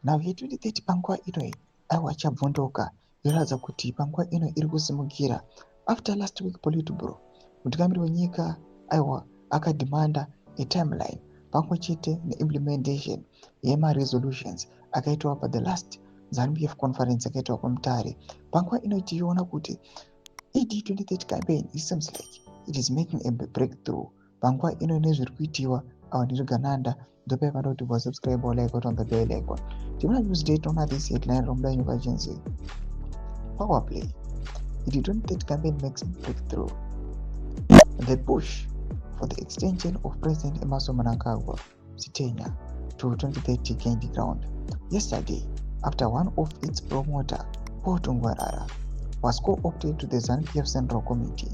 Now ye2030 panguva ino aiwa chabvunduka yoratidza kuti panguva ino iri kusimukira after last week politburo mutungamiri wenyika aiwa akadhimanda atimeline pamwe chete neimplementation yemaresolutions akaitwa pa the last ZANU-PF conference akaitwa kuMutare. Panguva ino tichiona kuti ED2030 campaign it seems like it is making a breakthrough. Panguva ino nezviri kuitiwa awa ndizvigananda ndopai vanoti wasubscribe like on the bell icon. Timuna news date on this headline from the emergency power play. ED2030 campaign makes breakthrough. The push for the extension of President Emmerson Mnangagwa's tenure to 2030 gained ground yesterday after one of its promoter, Paul Tungwarara, was co-opted to the ZANU-PF Central Committee.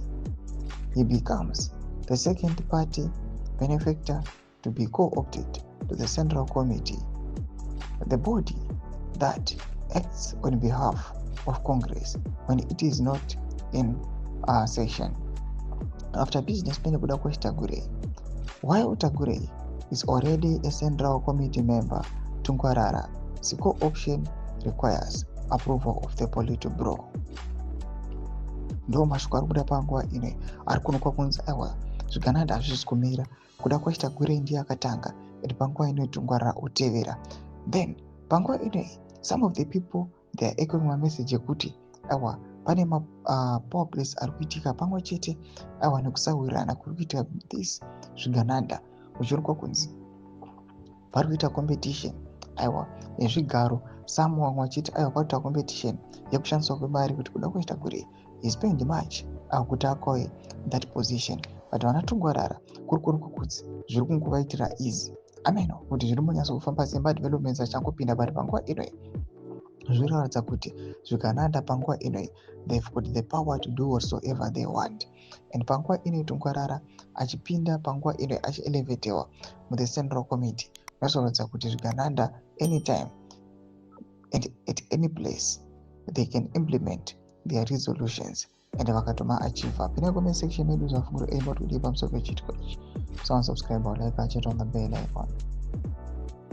He becomes the second party benefactor to be co-opted to the Central Committee, the body that acts on behalf of Congress when it is not in session. After businessman Budakwa Tagure, while Tagure is already a Central Committee member, Tungwarara's co-option requires approval of the Politburo. Ndo mashoko ari kuda panguva ino ari kunokwa kunzi aiwa zvigananda hazvisi kumira kuda kwaita Tagure ndiye akatanga ende panguva ino Tungwarara otevera. Then panguva ino some of the people they are echoing my message ekuti aiwa pane power plays ari kuitika pamwe chete aiwa nekusawirirana kuri kuitika this zvigananda uchionekwa kunzi vari kuita competition aiwa nezvigaro some vamwe vachiti aiwa kwaita competition yekushandiswa kwemari kuti kuda kwaita Tagure is paying much kuti akauye that position, but vana Tungwarara kuri kuonekwa kuti zviri kungovaitira easy ameno kuti zviri munyatso kufamba semadevelopments achangopinda, but panguva ino zvinoratidza kuti zvigananda panguva ino they've got the power to do whatsoever they want. And panguva ino Tungwarara achipinda panguva ino achielevatewa muthe Central Committee zvinoratidza kuti zvigananda anytime and at any place they can implement their resolutions and vakatoma achieve. Pinda comment section medu zvafunguro aimba kuti pamusoro pechitiko ichi. So subscribe or like on the bell icon.